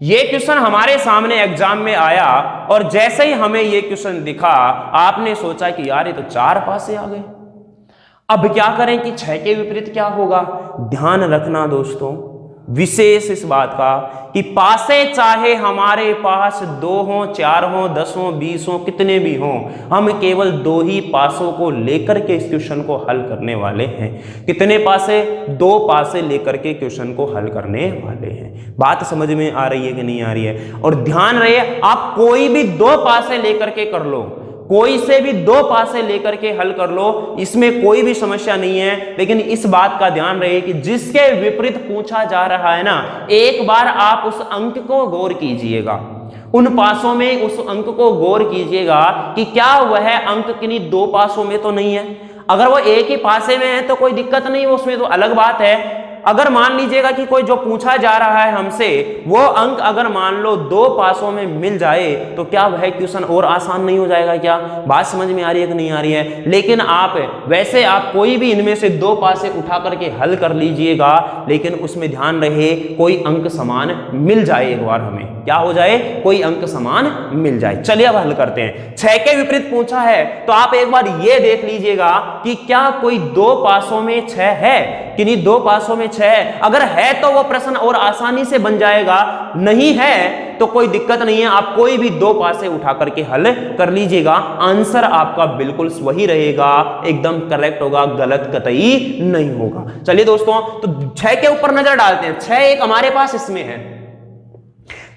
ये क्वेश्चन हमारे सामने एग्जाम में आया और जैसे ही हमें ये क्वेश्चन दिखा आपने सोचा कि यार ये तो 4 पासे आ गए, अब क्या करें कि 6 के विपरीत क्या होगा। ध्यान रखना दोस्तों विशेष इस बात का कि पासे चाहे हमारे पास 2 हो, 4 हो, 10 हो, 20 हो, कितने भी हों, हम केवल 2 ही पासों को लेकर के इस क्वेश्चन को हल करने वाले हैं। कितने पासे? 2 पासे लेकर के क्वेश्चन को हल करने वाले हैं। बात समझ में आ रही है कि नहीं आ रही है? और ध्यान रहे, आप कोई भी 2 पासे लेकर के कर लो, कोई से भी 2 पासे लेकर के हल कर लो, इसमें कोई भी समस्या नहीं है। लेकिन इस बात का ध्यान रहे कि जिसके विपरीत पूछा जा रहा है ना, एक बार आप उस अंक को गौर कीजिएगा, उन पासों में उस अंक को गौर कीजिएगा कि क्या वह अंक किन्हीं 2 पासों में तो नहीं है। अगर वो एक ही पासे में है तो कोई दिक्कत नहीं, उसमें तो अलग बात है। अगर मान लीजिएगा कि कोई जो पूछा जा रहा है हमसे वो अंक अगर मान लो 2 पासों में मिल जाए तो क्या वह क्वेश्चन और आसान नहीं हो जाएगा क्या? बात समझ में आ रही है कि नहीं आ रही है? लेकिन आप वैसे आप कोई भी इनमें से 2 पासे उठा करके हल कर लीजिएगा, लेकिन उसमें ध्यान रहे कोई अंक समान मिल जाए, एक बार हमें क्या हो जाए, कोई अंक समान मिल जाए। चलिए अब हल करते हैं। 6 के विपरीत पूछा है तो आप एक बार ये देख लीजिएगा कि क्या कोई 2 पासों में 6 है, किन्हीं 2 पासों में 6 है। अगर है तो वो प्रश्न और आसानी से बन जाएगा, नहीं है तो कोई दिक्कत नहीं है, आप कोई भी 2 पासे उठा करके हल कर लीजिएगा, आंसर आपका बिल्कुल वही रहेगा, एकदम करेक्ट होगा, गलत कतई नहीं होगा। चलिए दोस्तों, तो 6 के ऊपर नजर डालते हैं। 6 एक हमारे पास इसमें है,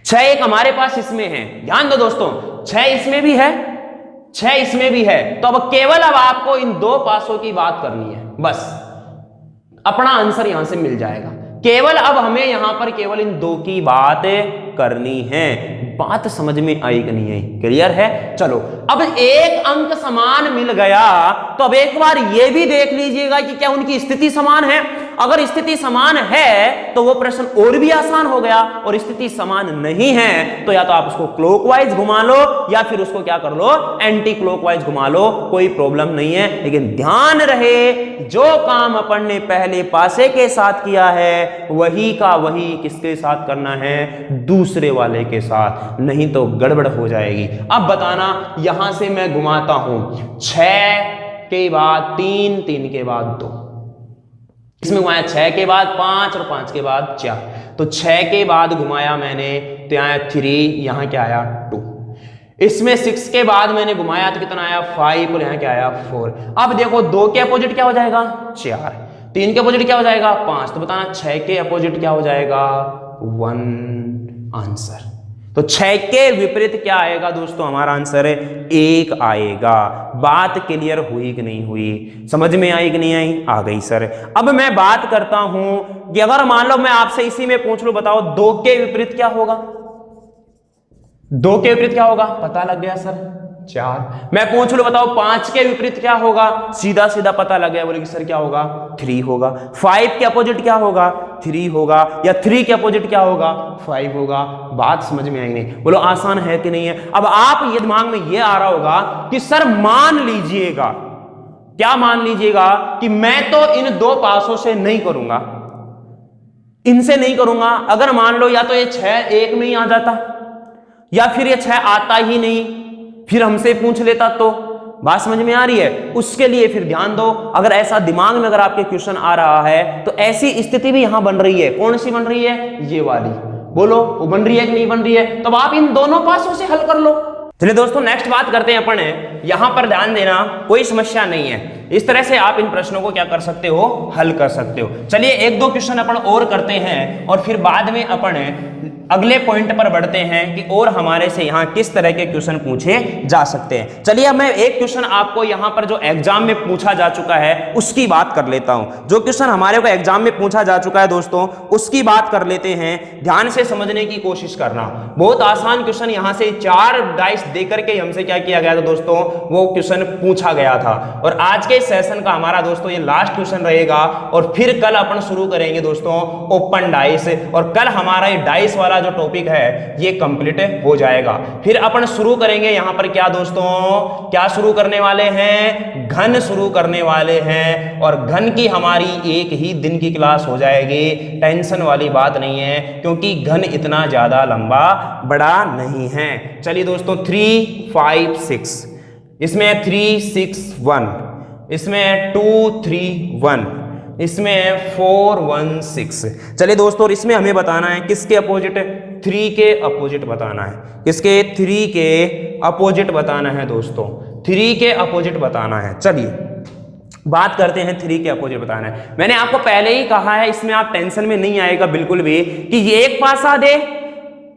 6 एक हमारे पास इसमें है, ध्यान दो दोस्तों, 6 इसमें भी है, 6 इसमें भी है। तो अब केवल अब आपको इन 2 पासों की बात करनी है, बस अपना आंसर यहां से मिल जाएगा। केवल अब हमें यहां पर केवल इन 2 की बात करनी है। बात समझ में आई कि नहीं आई? क्लियर है? चलो, अब एक अंक समान मिल गया तो अब एक बार यह भी देख लीजिएगा कि क्या उनकी स्थिति समान है। अगर स्थिति समान है तो वो प्रश्न और भी आसान हो गया, और स्थिति समान नहीं है तो या तो आप उसको क्लॉकवाइज घुमा लो या फिर उसको क्या कर लो, एंटी क्लॉकवाइज घुमा लो, कोई प्रॉब्लम नहीं है। लेकिन ध्यान रहे, जो काम अपन ने पहले पासे के साथ किया है वही का वही किसके साथ करना है, दूसरे वाले के साथ, नहीं तो गड़बड़ हो जाएगी। अब बताना, यहां से मैं घुमाता हूं 6 के बाद 3, 3 के बाद 2, इसमें घुमाया 6 के बाद 5 और 5 के बाद 4, तो 6 के बाद घुमाया मैंने तो यहाँ 3, यहाँ क्या आया 2, इसमें 6 के बाद मैंने घुमाया तो कितना आया 5 और यहाँ क्या आया 4। अब देखो 2 के अपोजिट क्या हो जाएगा 4, 3 के अपोजिट क्या हो जाएगा 5, तो बताना 6 के अपोजिट क्या हो जाएगा 1 आंसर। तो 6 के विपरीत क्या आएगा दोस्तों? हमारा आंसर 1 आएगा। बात क्लियर हुई कि नहीं हुई? समझ में आई कि नहीं आई? आ गई सर। अब मैं बात करता हूं कि अगर मान लो मैं आपसे इसी में पूछ लूं, बताओ 2 के विपरीत क्या होगा? 2 के विपरीत क्या होगा? पता लग गया सर, 4। मैं पूछ लो बताओ 5 के विपरीत क्या होगा? सीधा सीधा पता लग गया, बोले कि सर क्या होगा? 3 होगा। 5 के अपोजिट क्या होगा? 3 होगा। या 3 के अपोजिट क्या होगा? 5 होगा। बात समझ में आई नहीं? बोलो आसान है कि नहीं है? अब आप ये दिमाग में ये आ रहा होगा कि सर मान लीजिएगा, क्या मान लीजिएगा कि मैं तो इन 2 पासों से नहीं करूंगा, इनसे नहीं करूंगा। अगर मान लो या तो ये 6 एक में ही आ जाता, या फिर ये 6 आता ही नहीं, फिर हमसे पूछ लेता, तो बात समझ में आ रही है? उसके लिए फिर ध्यान दो। अगर ऐसा दिमाग में अगर आपके क्वेश्चन आ रहा है तो ऐसी स्थिति भी यहां बन रही है। कौन सी बन रही है? ये वाली। बोलो वो बन रही है कि नहीं बन रही है? तो आप इन दोनों पासों से हल कर लो। चलिए दोस्तों नेक्स्ट बात करते हैं अपन। यहां पर ध्यान देना, कोई समस्या नहीं है। इस तरह से आप इन प्रश्नों को क्या कर सकते हो? हल कर सकते हो। चलिए 1-2 क्वेश्चन अपन और करते हैं और फिर बाद में अपन अगले पॉइंट पर बढ़ते हैं कि और हमारे से यहाँ किस तरह के क्वेश्चन पूछे जा सकते हैं। चलिए अब मैं एक क्वेश्चन आपको यहाँ पर जो एग्जाम में पूछा जा चुका है उसकी बात कर लेता हूं। जो क्वेश्चन हमारे को एग्जाम में पूछा जा चुका है दोस्तों, उसकी बात कर लेते हैं। ध्यान से समझने की कोशिश करना। बहुत आसान क्वेश्चन, यहाँ से 4 डाइस देकर के हमसे क्या किया गया था दोस्तों? वो क्वेश्चन पूछा गया था। और आज के सेशन का हमारा दोस्तों ये लास्ट क्वेश्चन रहेगा और फिर कल अपन शुरू करेंगे दोस्तों ओपन डाइस। और कल हमारा ये डाइस वाला जो टॉपिक है ये कंप्लीट हो जाएगा। फिर अपन शुरू करेंगे यहां पर क्या दोस्तों? क्या शुरू करने वाले हैं? घन शुरू करने वाले हैं। और घन की हमारी एक ही दिन की क्लास हो जाएगी, टेंशन वाली बात नहीं है, क्योंकि घन इतना ज्यादा लंबा बड़ा नहीं है। चलिए दोस्तों 3, 5, 6, इसमें 3, 6, 1, इसमें 2, 3, 1, इसमें 4, 1, 6। चलिए दोस्तों इसमें हमें बताना है किसके अपोजिट? 3 के अपोजिट बताना है। किसके? 3 के अपोजिट बताना है दोस्तों। 3 के अपोजिट बताना है। चलिए बात करते हैं 3 के अपोजिट बताना है। मैंने आपको पहले ही कहा है, इसमें आप टेंशन में नहीं आएगा बिल्कुल भी कि ये एक पासा दे,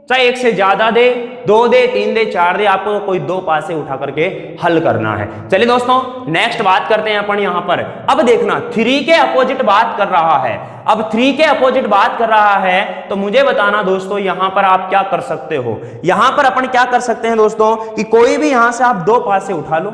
चाहे एक से ज्यादा दे, 2 दे, 3 दे, 4 दे, आपको कोई 2 पासे उठा करके हल करना है। चलिए दोस्तों नेक्स्ट बात करते हैं अपन यहां पर। अब देखना 3 के अपोजिट बात कर रहा है। अब 3 के अपोजिट बात कर रहा है तो मुझे बताना दोस्तों यहां पर आप क्या कर सकते हो? यहां पर अपन क्या कर सकते हैं दोस्तों कि कोई भी यहां से आप 2 पासे उठा लो,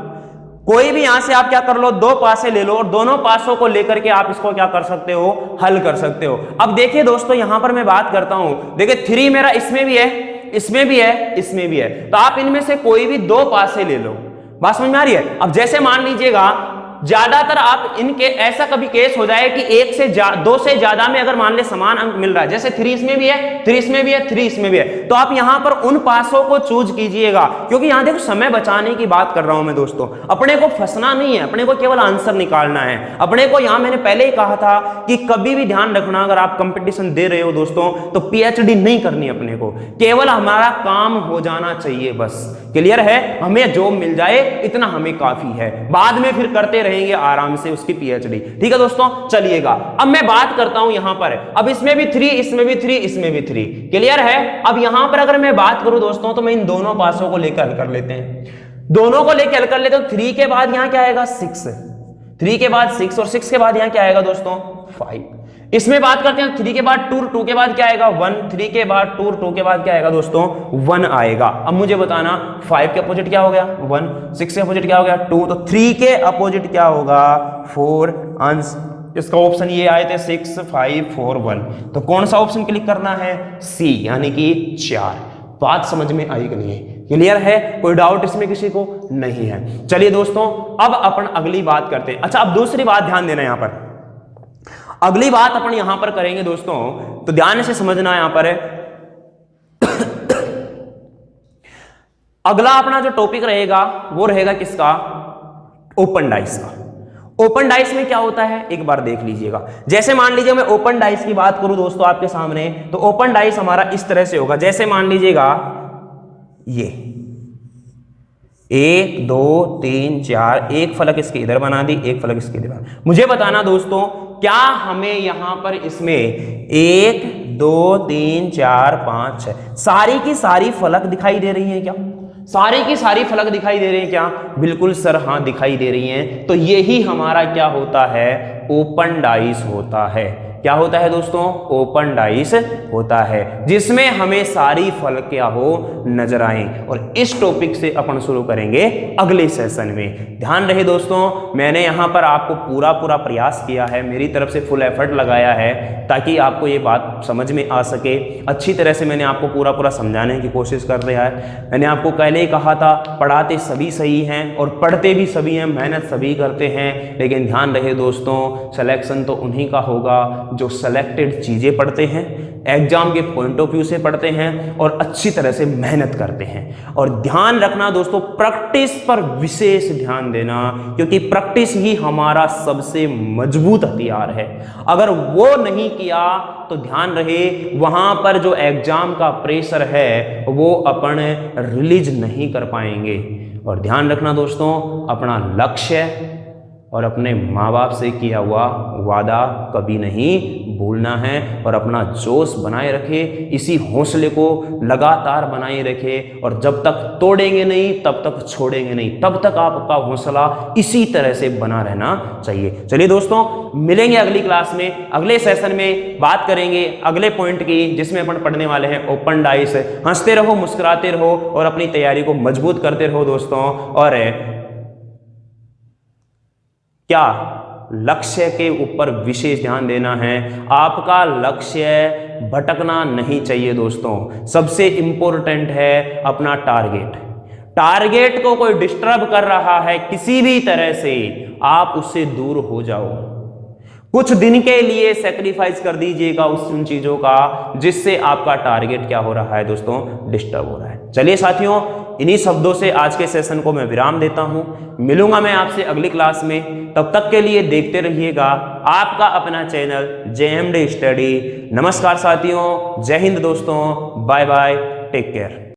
कोई भी यहां से आप क्या कर लो? 2 पासे ले लो और दोनों पासों को लेकर के आप इसको क्या कर सकते हो? हल कर सकते हो। अब देखिए दोस्तों यहां पर मैं बात करता हूं, देखिए 3 मेरा इसमें भी है, इसमें भी है, इसमें भी है, तो आप इनमें से कोई भी 2 पासे ले लो। बात समझ में आ रही है? अब जैसे मान लीजिएगा ज्यादातर आप इनके ऐसा कभी केस हो जाए कि 2 से ज्यादा में अगर मान ले समान अंक मिल रहा है, जैसे 3 इसमें भी है, 3 इसमें भी है, 3 इसमें भी है, तो आप यहां पर उन पासों को चूज कीजिएगा। क्योंकि यहां देखो समय बचाने की बात कर रहा हूं मैं दोस्तों, अपने को फंसना नहीं है, अपने को केवल आंसर निकालना है। अपने को यहां मैंने पहले ही कहा था कि कभी भी ध्यान रखना, अगर आप कंपटीशन दे रहे हो दोस्तों तो पीएचडी नहीं करनी अपने को, केवल हमारा काम हो जाना चाहिए बस। क्लियर है? हमें जॉब मिल जाए इतना हमें काफी है, बाद में फिर करते रहेंगे आराम से उसकी पीएचडी। ठीक है दोस्तों चलिएगा अब मैं बात करता हूं यहां पर। अब इसमें भी 3, इसमें भी 3, इसमें भी 3। क्लियर है? अब यहां पर अगर मैं बात करूं दोस्तों तो मैं इन दोनों पासों को लेकर हल कर लेते हैं, दोनों को लेकर हल कर लेते हैं। 3 के बाद यहां क्या आएगा? 6, 3 के बाद 6 और 6 के बाद यहां क्या आएगा दोस्तों? 5। इसमें बात करते हैं 3 के बाद 2, 2 के बाद क्या आएगा? 1, 3 के बाद 2, 2 के बाद क्या आएगा दोस्तों? 1 आएगा। अब मुझे बताना 5 के अपोजिट क्या हो गया? 1, 6 के अपोजिट क्या हो गया? 2, तो 3 के अपोजिट क्या होगा? 4। अंश इसका ऑप्शन ये आए थे 6, 5, 4, 1, तो कौन सा ऑप्शन क्लिक करना है? सी, यानी कि 4। बात समझ में आई कि नहीं? क्लियर है? कोई डाउट इसमें किसी को नहीं है? चलिए दोस्तों अब अपन अगली बात करते हैं। अच्छा अब दूसरी बात ध्यान देना, यहां पर अगली बात अपन यहां पर करेंगे दोस्तों, तो ध्यान से समझना। यहां पर अगला अपना जो टॉपिक रहेगा वो रहेगा किसका? ओपन डाइस का। ओपन डाइस में क्या होता है एक बार देख लीजिएगा। जैसे मान लीजिए मैं ओपन डाइस की बात करूं दोस्तों आपके सामने, तो ओपन डाइस हमारा इस तरह से होगा। जैसे मान लीजिएगा ये 1, 2, 3, 4, एक फलक इसके इधर बना दी, एक फलक इसके इधर। मुझे बताना दोस्तों क्या हमें यहां पर इसमें 1, 2, 3, 4, 5, 6 सारी की सारी फलक दिखाई दे रही हैं क्या? सारी की सारी फलक दिखाई दे रही हैं क्या? बिल्कुल सर हाँ दिखाई दे रही हैं। तो यही हमारा क्या होता है? ओपन डाइस होता है। क्या होता है दोस्तों? ओपन डाइस होता है, जिसमें हमें सारी फल क्या हो नजर आए। और इस टॉपिक से अपन शुरू करेंगे अगले सेशन में। ध्यान रहे दोस्तों, मैंने यहां पर आपको पूरा प्रयास किया है, मेरी तरफ से फुल एफर्ट लगाया है ताकि आपको ये बात समझ में आ सके। अच्छी तरह से मैंने आपको पूरा समझाने की कोशिश कर रहा है। मैंने आपको पहले ही कहा था, पढ़ाते सभी सही हैं और पढ़ते भी सभी हैं, मेहनत सभी करते हैं, लेकिन ध्यान रहे दोस्तों, सिलेक्शन तो उन्हीं का होगा जो सिलेक्टेड चीजें पढ़ते हैं, एग्जाम के पॉइंट ऑफ व्यू से पढ़ते हैं और अच्छी तरह से मेहनत करते हैं। और ध्यान रखना दोस्तों, प्रैक्टिस पर विशेष ध्यान देना, क्योंकि प्रैक्टिस ही हमारा सबसे मजबूत हथियार है। अगर वो नहीं किया तो ध्यान रहे, वहां पर जो एग्जाम का प्रेशर है वो अपन रिलीज नहीं कर पाएंगे। और ध्यान रखना दोस्तों, अपना लक्ष्य और अपने माँ बाप से किया हुआ वादा कभी नहीं भूलना है और अपना जोश बनाए रखे, इसी हौसले को लगातार बनाए रखे। और जब तक तोड़ेंगे नहीं तब तक छोड़ेंगे नहीं, तब तक आपका हौसला इसी तरह से बना रहना चाहिए। चलिए दोस्तों, मिलेंगे अगली क्लास में, अगले सेशन में बात करेंगे अगले पॉइंट की, जिसमें अपन पढ़ने वाले हैं ओपन डाइस। हंसते रहो, मुस्कुराते रहो और अपनी तैयारी को मजबूत करते रहो दोस्तों। और क्या लक्ष्य के ऊपर विशेष ध्यान देना है। आपका लक्ष्य भटकना नहीं चाहिए दोस्तों। सबसे इंपॉर्टेंट है अपना टारगेट। टारगेट को कोई डिस्टर्ब कर रहा है किसी भी तरह से, आप उससे दूर हो जाओ। कुछ दिन के लिए सेक्रीफाइस कर दीजिएगा उन चीजों का जिससे आपका टारगेट क्या हो रहा है दोस्तों, डिस्टर्ब हो रहा है। चलिए साथियों, इन्हीं शब्दों से आज के सेशन को मैं विराम देता हूं। मिलूंगा मैं आपसे अगली क्लास में, तब तक के लिए देखते रहिएगा आपका अपना चैनल JMD स्टडी। नमस्कार साथियों, जय हिंद दोस्तों, बाय बाय, टेक केयर।